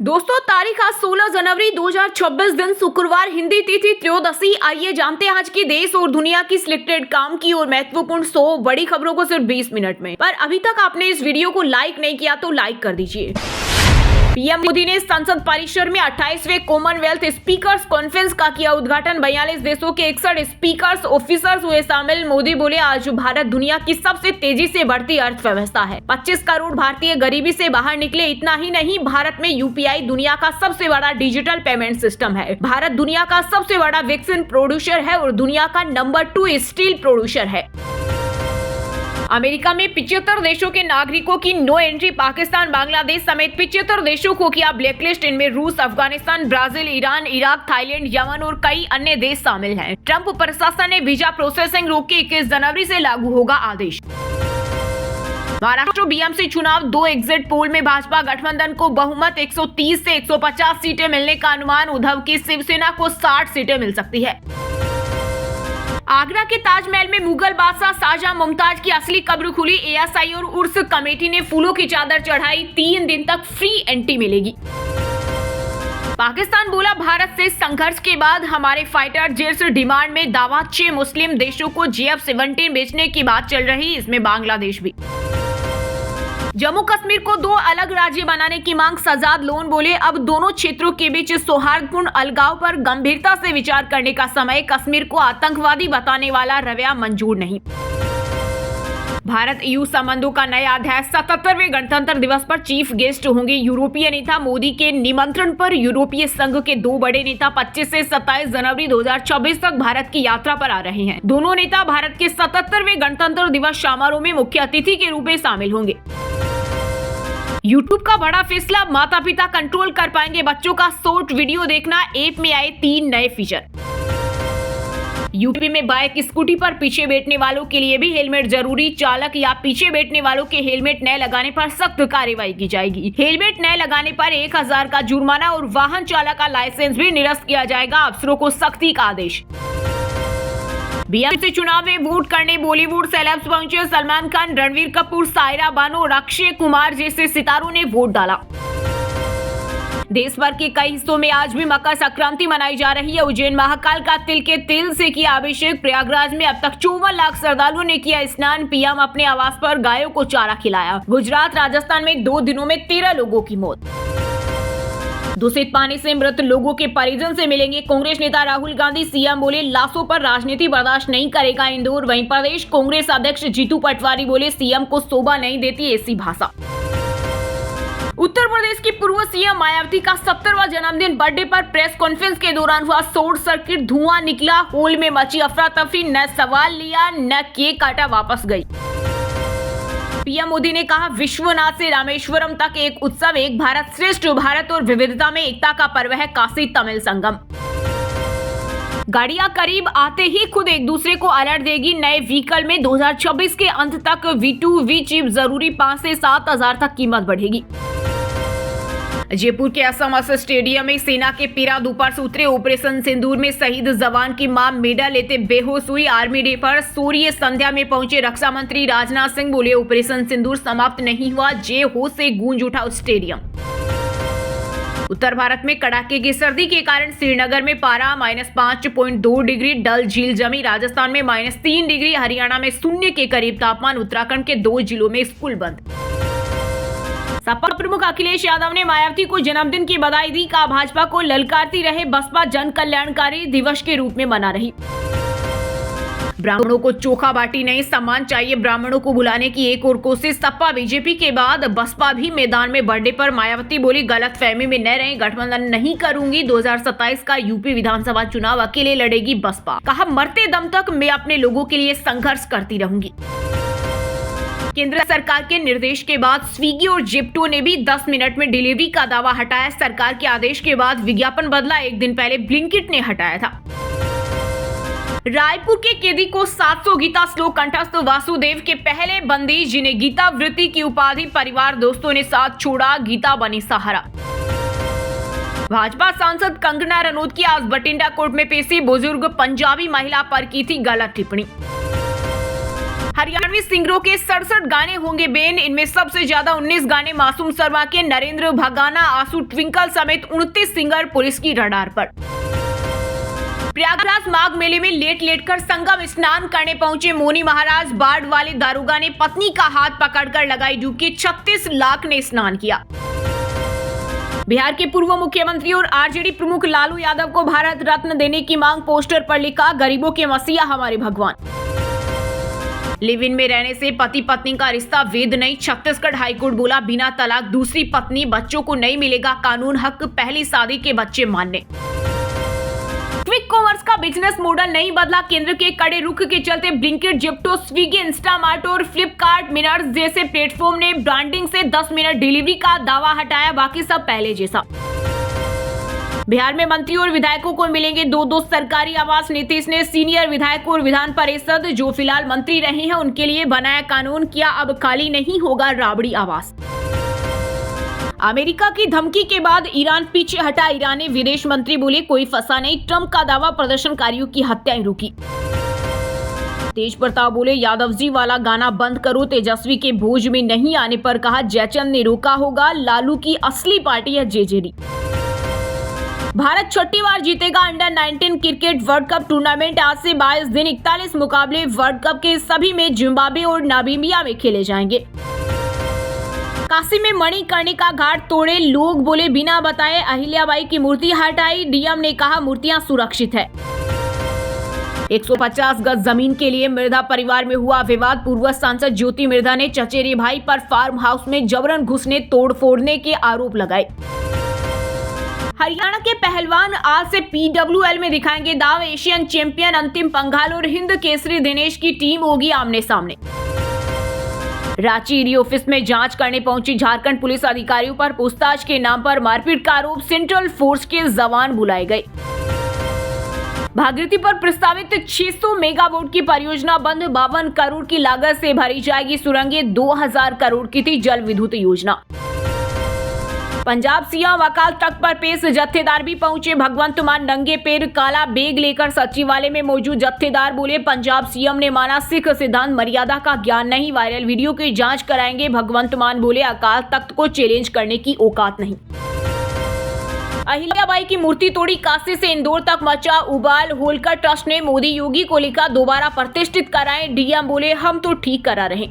दोस्तों तारीख आज 16 जनवरी 2026 दिन शुक्रवार, हिंदी तिथि त्रयोदशी। आइए जानते हैं आज की देश और दुनिया की सिलेक्टेड काम की और महत्वपूर्ण 100 बड़ी खबरों को सिर्फ 20 मिनट में। पर अभी तक आपने इस वीडियो को लाइक नहीं किया तो लाइक कर दीजिए। पीएम मोदी ने संसद परिसर में 28वें कॉमनवेल्थ स्पीकर्स कॉन्फ्रेंस का किया उद्घाटन। 42 देशों के 61 स्पीकर्स ऑफिसर्स हुए शामिल। मोदी बोले, आज भारत दुनिया की सबसे तेजी से बढ़ती अर्थव्यवस्था है। 25 करोड़ भारतीय गरीबी से बाहर निकले। इतना ही नहीं, भारत में यूपीआई दुनिया का सबसे बड़ा डिजिटल पेमेंट सिस्टम है। भारत दुनिया का सबसे बड़ा वैक्सीन प्रोड्यूसर है और दुनिया का नंबर 2 स्टील प्रोड्यूसर है। अमेरिका में 75 देशों के नागरिकों की नो एंट्री। पाकिस्तान, बांग्लादेश समेत 75 देशों को किया ब्लैकलिस्ट। इनमें रूस, Afghanistan, Brazil, Iran, Iraq, Thailand, Yemen और कई अन्य देश शामिल हैं। ट्रंप प्रशासन ने वीजा प्रोसेसिंग रोक के 21 जनवरी से लागू होगा आदेश। महाराष्ट्र बीएमसी चुनाव, 2 एग्जिट पोल में भाजपा गठबंधन को बहुमत। 130 से 150 सीटें मिलने का अनुमान। उद्धव की शिवसेना को 60 सीटें मिल सकती है। आगरा के ताजमहल में मुगल बादशाह शाहजहां मुमताज की असली कब्र खुली। एएसआई और उर्स कमेटी ने फूलों की चादर चढ़ाई। 3 दिन तक फ्री एंट्री मिलेगी। पाकिस्तान बोला, भारत से संघर्ष के बाद हमारे फाइटर जेट्स डिमांड में दावा। 6 मुस्लिम देशों को JF-17 बेचने की बात चल रही, इसमें बांग्लादेश भी। जम्मू कश्मीर को 2 अलग राज्य बनाने की मांग। शहजाद लोन बोले, अब दोनों क्षेत्रों के बीच सौहार्दपूर्ण अलगाव पर गंभीरता से विचार करने का समय। कश्मीर को आतंकवादी बताने वाला रवैया मंजूर नहीं। भारत EU संबंधों का नया अध्याय। 77वें गणतंत्र दिवस पर चीफ गेस्ट होंगे यूरोपीय नेता। मोदी के निमंत्रण पर यूरोपीय संघ के 2 बड़े नेता 25 से 27 जनवरी 2026 तक भारत की यात्रा पर आ रहे हैं। दोनों नेता भारत के 77वें गणतंत्र दिवस समारोह में मुख्य अतिथि के रूप में शामिल होंगे। YouTube का बड़ा फैसला, माता पिता कंट्रोल कर पाएंगे बच्चों का शॉर्ट वीडियो देखना। ऐप में आए 3 नए फीचर। यूपी में बाइक स्कूटी पर पीछे बैठने वालों के लिए भी हेलमेट जरूरी। चालक या पीछे बैठने वालों के हेलमेट न लगाने पर सख्त कार्रवाई की जाएगी। हेलमेट न लगाने पर 1000 का जुर्माना और वाहन चालक का लाइसेंस भी निरस्त किया जाएगा। अफसरों को सख्ती का आदेश। बीएमसी चुनाव में वोट करने बॉलीवुड सेलेब्स पहुंचे। सलमान खान, रणवीर कपूर, सायरा बानो और अक्षय कुमार जैसे सितारों ने वोट डाला। देश भर के कई हिस्सों में आज भी मकर संक्रांति मनाई जा रही है। उज्जैन महाकाल का तिल के तेल से किया अभिषेक। प्रयागराज में अब तक 54 लाख श्रद्धालुओं ने किया स्नान। पीएम अपने आवास पर गायों को चारा खिलाया। गुजरात, राजस्थान में 2 दिनों में 13 लोगों की मौत। दूषित पानी से मृत लोगों के परिजन से मिलेंगे कांग्रेस नेता राहुल गांधी। सीएम बोले, लाशों पर राजनीति बर्दाश्त नहीं करेगा इंदौर। वहीं प्रदेश कांग्रेस अध्यक्ष जीतू पटवारी बोले, सीएम को शोभा नहीं देती ऐसी भाषा। उत्तर प्रदेश की पूर्व सीएम मायावती का 70वां जन्मदिन। बर्थडे पर प्रेस कॉन्फ्रेंस के दौरान हुआ शॉर्ट सर्किट, धुआं निकला। हॉल में मची अफरा तफरी। न सवाल लिया न केक काटा, वापस गई। पीएम मोदी ने कहा, विश्वनाथ से रामेश्वरम तक एक उत्सव, एक भारत श्रेष्ठ भारत और विविधता में एकता का पर्व है काशी तमिल संगम। गाड़ियां करीब आते ही खुद एक दूसरे को अलर्ट देगी। नए व्हीकल में 2026 के अंत तक V2V चिप जरूरी। 5 से 7 हजार तक कीमत बढ़ेगी। जयपुर के असम स्टेडियम में सेना के पीरा दोपहर से उतरे। ऑपरेशन सिंदूर में शहीद जवान की मां मेडल लेते बेहोश हुई। आर्मी डे पर सूर्य संध्या में पहुंचे रक्षा मंत्री राजनाथ सिंह। बोले, ऑपरेशन सिंदूर समाप्त नहीं हुआ, जय हो से गूंज उठा स्टेडियम। उत्तर भारत में कड़ाके की सर्दी के कारण श्रीनगर में पारा -5.2 डिग्री। डल झील जमी। राजस्थान में -3 डिग्री। हरियाणा में 0 के करीब तापमान। उत्तराखंड के 2 जिलों में स्कूल बंद। सपा प्रमुख अखिलेश यादव ने मायावती को जन्मदिन की बधाई दी। कहा, भाजपा को ललकारती रहे बसपा जन कल्याणकारी दिवस के रूप में मना रही। ब्राह्मणों को चोखा बाटी नहीं, सम्मान चाहिए। ब्राह्मणों को बुलाने की एक और कोशिश। सपा बीजेपी के बाद बसपा भी मैदान में। बर्थडे पर मायावती बोली, गलत फहमी में न रहें, गठबंधन नहीं करूंगी। 2027 का यूपी विधानसभा चुनाव अकेले लड़ेगी बसपा। कहा, मरते दम तक मैं अपने लोगों के लिए संघर्ष करती रहूंगी। केंद्र सरकार के निर्देश के बाद स्विगी और जिप्टो ने भी 10 मिनट में डिलीवरी का दावा हटाया। सरकार के आदेश के बाद विज्ञापन बदला। 1 दिन पहले ब्लिंकिट ने हटाया था। रायपुर के कैदी को 700 गीता श्लोक कंठस्थ। वासुदेव के पहले बंदी जिन्हें गीता वृत्ति की उपाधि परिवार दोस्तों ने साथ छोड़ा, गीता बनी सहारा। भाजपा सांसद कंगना रनौत की आज बठिंडा कोर्ट में पेशी। बुजुर्ग पंजाबी महिला पर की थी गलत टिप्पणी। हरियाणवी सिंगरों के 67 गाने होंगे बैन। इनमें सबसे ज्यादा 19 गाने मासूम शर्मा के, नरेंद्र भगाना, आंसू ट्विंकल समेत 29 सिंगर पुलिस की रडार पर। प्रयागराज माघ मेले में लेट कर संगम स्नान करने पहुंचे मोनी महाराज। बाढ़ वाले दारोगा ने पत्नी का हाथ पकड़कर लगाई डुबकी। 36 लाख ने स्नान किया। बिहार के पूर्व मुख्यमंत्री और आरजेडी प्रमुख लालू यादव को भारत रत्न देने की मांग, पोस्टर पर लिखा, गरीबों के मसीहा हमारे भगवान। लिव इन में रहने से पति पत्नी का रिश्ता वैध नहीं, छत्तीसगढ़ हाईकोर्ट बोला, बिना तलाक दूसरी पत्नी बच्चों को नहीं मिलेगा कानून हक, पहली शादी के बच्चे मानने। क्विक कॉमर्स का बिजनेस मॉडल नहीं बदला, केंद्र के कड़े रुख के चलते ब्लिंकिट, जिप्टो, स्विगी, इंस्टामार्ट और फ्लिपकार्ट मिनट्स जैसे प्लेटफॉर्म ने ब्रांडिंग से 10 मिनट डिलीवरी का दावा हटाया, बाकी सब पहले जैसा। बिहार में मंत्री और विधायकों को मिलेंगे 2-2 सरकारी आवास। नीतीश ने सीनियर विधायक और विधान परिषद जो फिलहाल मंत्री रहे हैं उनके लिए बनाया कानून, किया अब खाली नहीं होगा राबड़ी आवास। अमेरिका की धमकी के बाद ईरान पीछे हटा, ईरानी विदेश मंत्री बोले कोई फंसा नहीं, ट्रंप का दावा, प्रदर्शनकारियों की हत्याएं रुकी। तेज प्रताप बोले यादव जी वाला गाना बंद करो, तेजस्वी के भोज में नहीं आने पर कहा जयचंद ने रोका होगा, लालू की असली पार्टी है जेजेडी। भारत छठी बार जीतेगा under 19 cricket world cup tournament. आज से 22 दिन 41 मुकाबले वर्ल्ड कप के सभी में जिम्बाब्वे और नामीबिया में खेले जाएंगे। काशी में मणिकर्णिका घाट तोड़े लोग, बोले बिना बताए अहिल्याबाई की मूर्ति हटाई, डीएम ने कहा मूर्तियां सुरक्षित है। 150 गज जमीन के लिए मिर्धा परिवार में हुआ विवाद। पूर्व सांसद ज्योति मिर्धा ने चचेरे भाई पर फार्म हाउस में जबरन घुसने, तोड़ फोड़ने के आरोप लगाए। हरियाणा के पहलवान आज से PWL में दिखाएंगे दाव। एशियन चैंपियन अंतिम पंघाल और हिंद केसरी दिनेश की टीम होगी आमने सामने। रांची ईडी ऑफिस में जांच करने पहुंची झारखंड पुलिस, अधिकारियों पर पूछताछ के नाम पर मारपीट का आरोप, सेंट्रल फोर्स के जवान बुलाए गए। भागीरथी पर प्रस्तावित 600 मेगावाट की परियोजना बंद, 52 करोड़ की लागत से भरी जाएगी सुरंगें। 2000 करोड़ की थी जल विद्युत योजना। पंजाब सीएम अकाल तख्त पर पेश, जत्थेदार भी पहुंचे। भगवंत मान नंगे पैर काला बैग लेकर सचिवालय में मौजूद जत्थेदार बोले पंजाब सीएम ने माना सिख सिद्धांत, मर्यादा का ज्ञान नहीं, वायरल वीडियो की जांच कराएंगे। भगवंत मान बोले अकाल तख्त को चैलेंज करने की औकात नहीं। अहिल्याबाई की मूर्ति तोड़ी, काशी से इंदौर तक मचा उबाल। होलकर ट्रस्ट ने मोदी योगी को लिखा दोबारा प्रतिष्ठित कराएं, डीएम बोले हम तो ठीक करा रहे।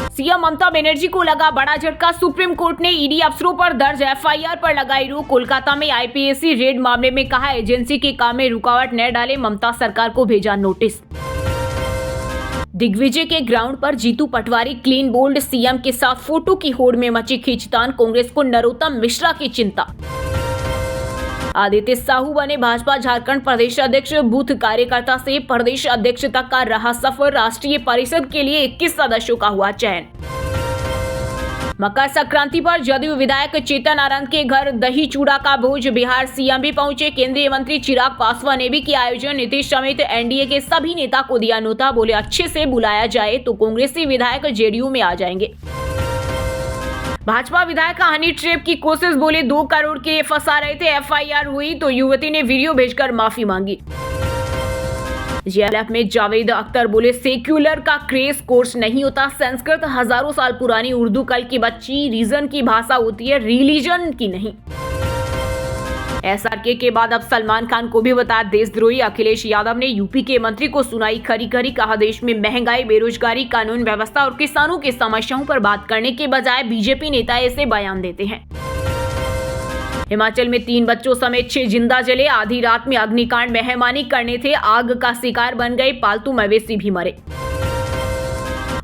सीएम ममता बनर्जी को लगा बड़ा झटका, सुप्रीम कोर्ट ने ईडी अफसरों पर दर्ज एफआईआर पर लगाई रोक। कोलकाता में आईपीएससी रेड मामले में कहा एजेंसी के काम में रुकावट न डाले, ममता सरकार को भेजा नोटिस। दिग्विजय के ग्राउंड पर Jitu Patwari clean bowled, CM के साथ फोटो की होड़ में मची खींचतान, कांग्रेस को नरोत्तम मिश्रा की चिंता। आदित्य साहू बने भाजपा झारखंड प्रदेश अध्यक्ष, बूथ कार्यकर्ता से प्रदेश अध्यक्ष तक का रहा सफर। राष्ट्रीय परिषद के लिए 21 सदस्यों का हुआ चयन। मकर संक्रांति पर जदयू विधायक चेतन आनंद के घर दही चूड़ा का भोज, बिहार सीएम भी पहुंचे। केंद्रीय मंत्री चिराग पासवान ने भी किया आयोजन, नीतीश समेत एनडीए के सभी नेता को दिया न्योता, बोले अच्छे से बुलाया जाए तो कांग्रेसी विधायक जेडीयू में आ जाएंगे। भाजपा विधायक का हनी ट्रैप की कोशिश, बोले 2 करोड़ के फंसा रहे थे, एफआईआर हुई तो युवती ने वीडियो भेजकर माफी मांगी। जेएलएफ में जावेद अख्तर बोले सेक्युलर का क्रेज कोर्स नहीं होता, संस्कृत हजारों साल पुरानी, उर्दू कल की बच्ची, रीजन की भाषा होती है, रिलीजन की नहीं। एसआरके के बाद अब सलमान खान को भी बताया देशद्रोही। अखिलेश यादव ने यूपी के मंत्री को सुनाई खरी खरी, कहा देश में महंगाई, बेरोजगारी, कानून व्यवस्था और किसानों की समस्याओं पर बात करने के बजाय बीजेपी नेता ऐसे बयान देते हैं। हिमाचल में 3 बच्चों समेत 6 जिंदा जले, आधी रात में अग्निकांड, मेहमानी करने थे, आग का शिकार बन गए, पालतू मवेशी भी मरे।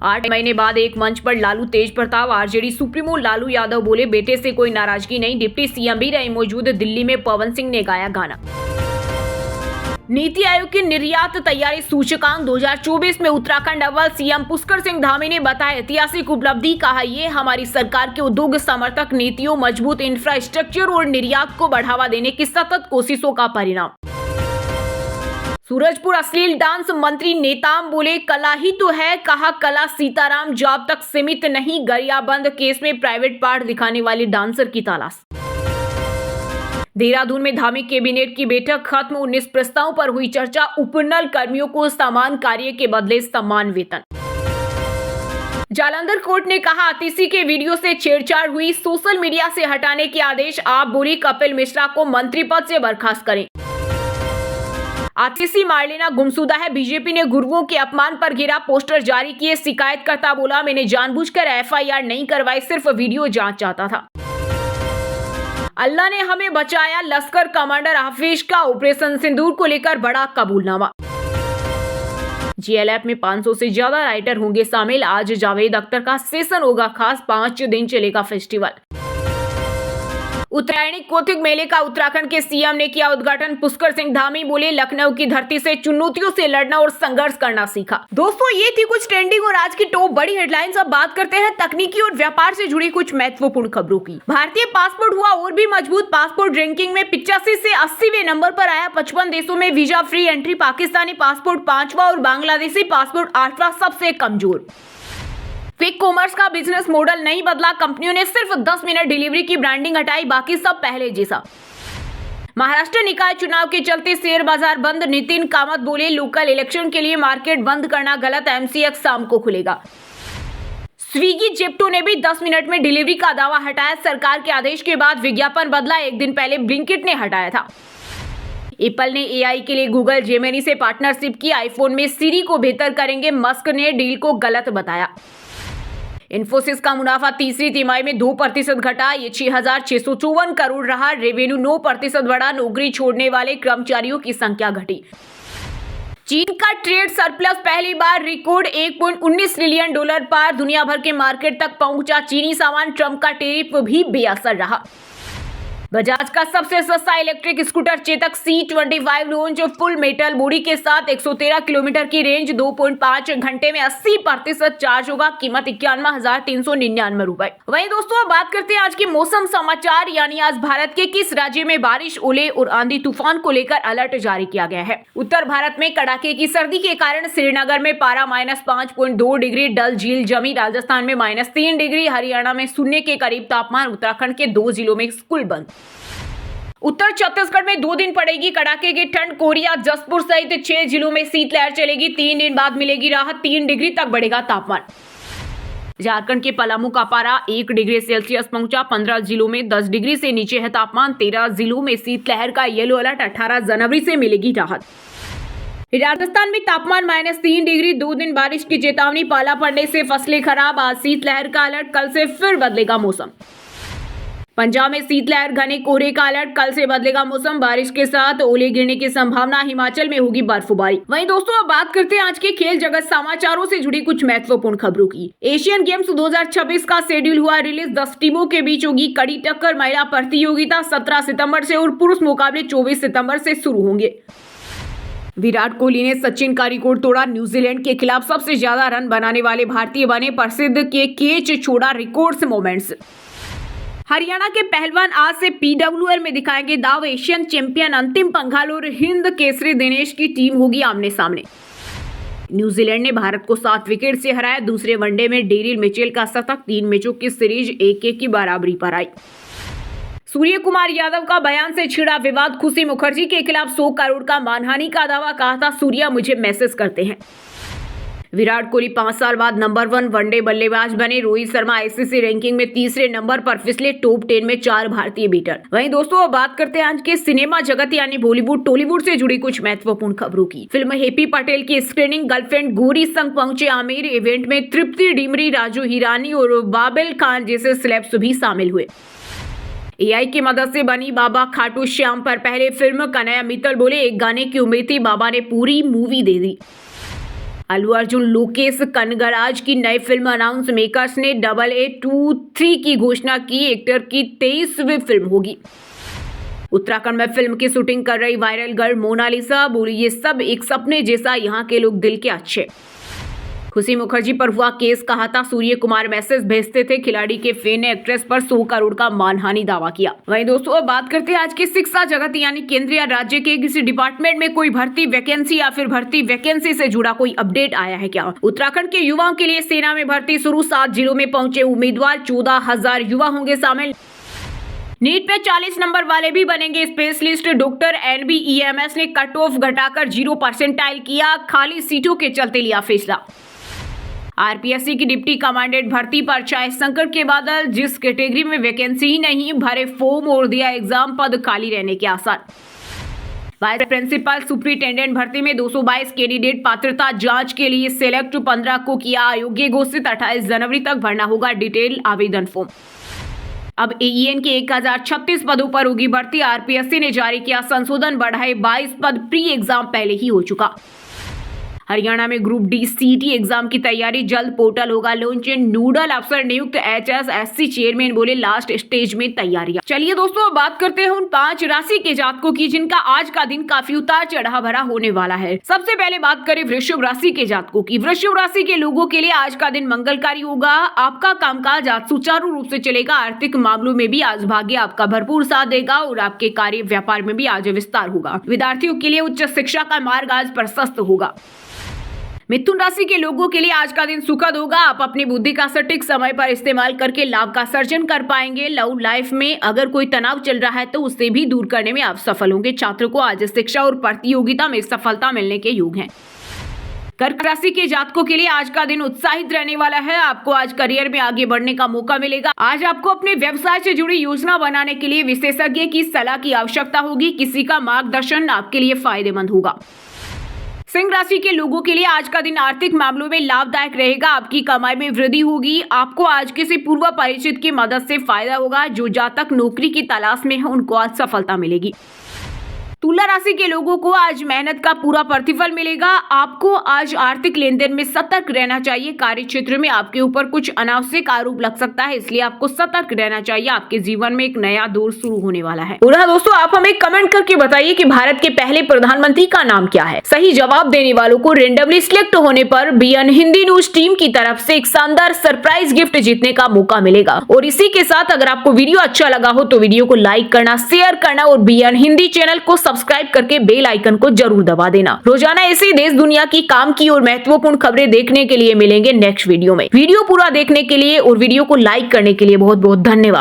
8 महीने बाद एक मंच पर लालू तेज प्रताप, आरजेडी सुप्रीमो लालू यादव बोले बेटे से कोई नाराजगी नहीं, डिप्टी सीएम भी रहे मौजूद। दिल्ली में पवन सिंह ने गाया गाना। नीति आयोग की निर्यात तैयारी सूचकांक 2024 में उत्तराखंड अव्वल, सीएम पुष्कर सिंह धामी ने बताया ऐतिहासिक उपलब्धि, कहा ये हमारी सरकार के उद्योग समर्थक नीतियों, मजबूत इंफ्रास्ट्रक्चर और निर्यात को बढ़ावा देने की सतत कोशिशों का परिणाम। सूरजपुर अश्लील डांस, मंत्री नेताम बोले कला ही तो है, कहा कला सीताराम जॉब तक सीमित नहीं, गरियाबंद केस में प्राइवेट पार्ट दिखाने वाली डांसर की तलाश। देहरादून में धामी कैबिनेट की बैठक खत्म, 19 प्रस्तावों पर हुई चर्चा। उपनल कर्मियों को समान कार्य के बदले समान वेतन। जालंधर कोर्ट ने कहा, आतिशी के वीडियो से छेड़छाड़ हुई, सोशल मीडिया से हटाने के आदेश। आप बोली कपिल मिश्रा को मंत्री पद से बर्खास्त करें। आतिशी मारलेना गुमशुदा है, बीजेपी ने गुरुओं के अपमान पर गिरा पोस्टर जारी किए। शिकायतकर्ता बोला, मैंने जानबूझकर एफआईआर नहीं करवाई, सिर्फ वीडियो जांच चाहता था। अल्लाह ने हमें बचाया, लश्कर कमांडर हाफिज का ऑपरेशन सिंदूर को लेकर बड़ा कबूलनामा। जीएलएफ में 500 से ज्यादा राइटर होंगे शामिल। आज जावेद अख्तर का सेशन होगा खास, 5 दिन चलेगा फेस्टिवल। उत्तरायणी कौतिक मेले का उत्तराखंड के सीएम ने किया उद्घाटन। पुष्कर सिंह धामी बोले, लखनऊ की धरती से चुनौतियों से लड़ना और संघर्ष करना सीखा। दोस्तों, ये थी कुछ ट्रेंडिंग और आज की टॉप बड़ी हेडलाइंस। अब बात करते हैं तकनीकी और व्यापार से जुड़ी कुछ महत्वपूर्ण खबरों की। भारतीय पासपोर्ट हुआ और भी मजबूत। पासपोर्ट रैंकिंग में 85 से 80वें नंबर पर आया। 55 देशों में visa free entry. Pakistani passport 5वां और बांग्लादेशी पासपोर्ट 8वां सबसे कमजोर। क्विक कॉमर्स का बिजनेस मॉडल नहीं बदला। कंपनियों ने सिर्फ 10 मिनट डिलीवरी की ब्रांडिंग हटाई, बाकी सब पहले जैसा। महाराष्ट्र निकाय चुनाव के चलते शेयर बाजार बंद। नितिन कामत बोले, लोकल इलेक्शन के लिए मार्केट बंद करना गलत। एमसीएक्स शाम को खुलेगा। स्विगी जेप्टो ने भी 10 मिनट में डिलीवरी का दावा हटाया। सरकार के आदेश के बाद विज्ञापन बदला। एक दिन पहले ब्लिंकिट ने हटाया था। एप्पल ने एआई के लिए गूगल जेमिनी से पार्टनरशिप की। आईफोन में सीरी को बेहतर करेंगे। मस्क ने डील को गलत बताया। इन्फोसिस का मुनाफा तीसरी तिमाही में 2% घटा। ये 6,654 करोड़ रहा। रेवेन्यू 9% बढ़ा। नौकरी छोड़ने वाले कर्मचारियों की संख्या घटी। चीन का ट्रेड सरप्लस पहली बार रिकॉर्ड $1.19 ट्रिलियन पार। दुनिया भर के मार्केट तक पहुंचा चीनी सामान। ट्रंप का टैरिफ भी बेअसर रहा। बजाज का सबसे सस्ता electric scooter Chetak C25 launch. Full metal body के साथ 113 किलोमीटर की रेंज। 2.5 घंटे में 80% चार्ज होगा। कीमत 51,399 रुपए। वहीं दोस्तों, अब बात करते हैं आज के मौसम समाचार, यानी आज भारत के किस राज्य में बारिश, ओले और आंधी तूफान को लेकर अलर्ट जारी किया गया है। उत्तर भारत में कड़ाके की सर्दी के कारण श्रीनगर में पारा -5.2 डिग्री, डल झील जमी। राजस्थान में -3 डिग्री। हरियाणा में शून्य के करीब तापमान। उत्तराखंड के 2 जिलों में स्कूल बंद। उत्तर छत्तीसगढ़ में 2 दिन पड़ेगी कड़ाके की ठंड। कोरिया, जसपुर सहित 6 जिलों में शीतलहर चलेगी। 3 दिन बाद मिलेगी राहत। 3 डिग्री तक बढ़ेगा तापमान। झारखंड के पलामू का पारा 1 डिग्री सेल्सियस पहुंचा। 15 जिलों में 10 डिग्री से नीचे है तापमान। 13 जिलों में शीतलहर का येलो अलर्ट। 18 जनवरी से मिलेगी राहत। राजस्थान में तापमान -3 डिग्री। 2 दिन बारिश की चेतावनी। पाला पड़ने से फसलें खराब। आज शीतलहर का अलर्ट। कल से फिर बदलेगा मौसम। पंजाब में शीतलहर, घने कोहरे का अलर्ट। कल से बदलेगा मौसम। बारिश के साथ ओले गिरने की संभावना। हिमाचल में होगी बर्फबारी। वहीं दोस्तों, अब बात करते हैं आज के खेल जगत समाचारों से जुड़ी कुछ महत्वपूर्ण खबरों की। एशियन गेम्स 2026 का शेड्यूल हुआ रिलीज। 10 टीमों के बीच होगी कड़ी टक्कर। महिला प्रतियोगिता 17 सितंबर से और पुरुष मुकाबले 24 सितंबर से शुरू होंगे। विराट कोहली ने सचिन का रिकॉर्ड तोड़ा। न्यूजीलैंड के खिलाफ सबसे ज्यादा रन बनाने वाले भारतीय बने। प्रसिद्ध के कैच छोड़ा। Records moments. हरियाणा के पहलवान आज से पीडब्ल्यूआर में दिखाएंगे दाव। एशियन चैंपियन अंतिम पंघाल और हिंद केसरी दिनेश की टीम होगी आमने सामने। न्यूजीलैंड ने भारत को 7 विकेट से हराया। दूसरे वनडे में डेरिल मिचेल का शतक। 3 मैचों की सीरीज 1-1 की बराबरी पर आई। सूर्य कुमार यादव का बयान से छिड़ा विवाद। खुशी मुखर्जी के खिलाफ 100 करोड़ का मानहानि का दावा। कहा था, सूर्या मुझे मैसेज करते हैं। विराट कोहली 5 साल बाद नंबर 1 वनडे बल्लेबाज बने। रोहित शर्मा आईसीसी रैंकिंग में तीसरे नंबर पर फिसले। टॉप 10 में 4 भारतीय बैटर। वहीं दोस्तों, अब बात करते हैं आज के सिनेमा जगत यानी बॉलीवुड टॉलीवुड से जुड़ी कुछ महत्वपूर्ण खबरों की। फिल्म हैप्पी पटेल की स्क्रीनिंग गर्लफ्रेंड गौरी संग पहुंचे आमिर। इवेंट में तृप्ति डिमरी, राजू हिरानी और बाबिल खान जैसे सेलेब्स भी शामिल हुए। एआई की मदद से बनी बाबा खाटू श्याम पर पहले फिल्म। कन्हैया मित्तल बोले, एक गाने की उम्मीद थी, बाबा ने पूरी मूवी दे दी। अल्लू अर्जुन लोकेश कनगराज की नई फिल्म अनाउंस। मेकर्स ने AA23 की घोषणा की। एक्टर की 23वीं फिल्म होगी। उत्तराखंड में फिल्म की शूटिंग कर रही वायरल गर्ल मोनालिसा बोली, ये सब एक सपने जैसा, यहाँ के लोग दिल के अच्छे। खुशी मुखर्जी पर हुआ केस। कहा था, सूर्य कुमार मैसेज भेजते थे। खिलाड़ी के फैन ने एक्ट्रेस पर 100 करोड़ का मानहानि दावा किया। वहीं दोस्तों, अब बात करते हैं आज की शिक्षा जगत यानी केंद्र या राज्य के किसी डिपार्टमेंट में कोई भर्ती वैकेंसी या फिर भर्ती वैकेंसी से जुड़ा कोई अपडेट आया है क्या। उत्तराखंड के युवाओं के लिए सेना में भर्ती शुरू। 7 जिलों में पहुंचे उम्मीदवार। 14,000 युवा होंगे शामिल। नीट में 40 नंबर वाले भी बनेंगे स्पेशलिस्ट। डॉक्टर NBEMS ने कट ऑफ घटाकर 0 परसेंटाइल किया, खाली सीटों के चलते लिया फैसला। आरपीएससी की डिप्टी कमांडेंट भर्ती पर छाए संकट के बादल, जिस कैटेगरी में वैकेंसी ही नहीं भरे फॉर्म और दिया एग्जाम, पद खाली रहने के आसार। वाइस प्रिंसिपल सुपरिटेंडेंट भर्ती में 222 कैंडिडेट पात्रता जांच के लिए सिलेक्ट, 15 को किया अयोग्य घोषित। 28 जनवरी तक भरना होगा डिटेल आवेदन फॉर्म। अब AEN के 1036 पदों पर होगी भर्ती। आरपीएससी ने जारी किया संशोधन, बढ़ाए 22 पद, प्री एग्जाम पहले ही हो चुका। हरियाणा में ग्रुप D CT एग्जाम की तैयारी, जल्द पोर्टल होगा लॉन्च। नोडल अफसर नियुक्त, HSSC चेयरमैन बोले लास्ट स्टेज में तैयारियां। चलिए दोस्तों, अब बात करते हैं उन 5 राशि के जातकों की जिनका आज का दिन काफी उतार चढ़ाव भरा होने वाला है। सबसे पहले बात करें वृश्चिक राशि के जातकों की। वृश्चिक राशि के लोगों के लिए आज का दिन मंगलकारी होगा। आपका कामकाज आज सुचारू रूप से चलेगा। आर्थिक मामलों में भी आज भाग्य आपका भरपूर साथ देगा और आपके कार्य व्यापार में भी आज विस्तार होगा। विद्यार्थियों के लिए उच्च शिक्षा का मार्ग आज प्रशस्त होगा। मिथुन राशि के लोगों के लिए आज का दिन सुखद होगा। आप अपनी बुद्धि का सटीक समय पर इस्तेमाल करके लाभ का सर्जन कर पाएंगे। लव लाइफ में अगर कोई तनाव चल रहा है तो उसे भी दूर करने में आप सफल होंगे। छात्रों को आज शिक्षा और प्रतियोगिता में सफलता मिलने के योग हैं। कर्क राशि के जातकों के लिए आज का दिन उत्साहित रहने वाला है। आपको आज करियर में आगे बढ़ने का मौका मिलेगा। आज आपको अपने व्यवसाय से जुड़ी योजना बनाने के लिए विशेषज्ञ की सलाह की आवश्यकता होगी। किसी का मार्गदर्शन आपके लिए फायदेमंद होगा। सिंह राशि के लोगों के लिए आज का दिन आर्थिक मामलों में लाभदायक रहेगा। आपकी कमाई में वृद्धि होगी। आपको आज किसी पूर्व परिचित की मदद से फायदा होगा। जो जातक नौकरी की तलाश में है उनको आज सफलता मिलेगी। तुला राशि के लोगों को आज मेहनत का पूरा प्रतिफल मिलेगा। आपको आज आर्थिक लेन देन में सतर्क रहना चाहिए। कार्य क्षेत्र में आपके ऊपर कुछ अनावश्यक आरोप लग सकता है, इसलिए आपको सतर्क रहना चाहिए। आपके जीवन में एक नया दौर शुरू होने वाला है। और दोस्तों, आप हमें कमेंट करके बताइए कि भारत के पहले प्रधानमंत्री का नाम क्या है। सही जवाब देने वालों को रेंडमली सिलेक्ट होने पर BN हिंदी न्यूज टीम की तरफ से एक शानदार सरप्राइज गिफ्ट जीतने का मौका मिलेगा। और इसी के साथ अगर आपको वीडियो अच्छा लगा हो तो वीडियो को लाइक करना, शेयर करना और BN हिंदी चैनल को सब्सक्राइब करके बेल आइकन को जरूर दबा देना। रोजाना ऐसी देश दुनिया की काम की और महत्वपूर्ण खबरें देखने के लिए मिलेंगे नेक्स्ट वीडियो में। वीडियो पूरा देखने के लिए और वीडियो को लाइक करने के लिए बहुत बहुत धन्यवाद।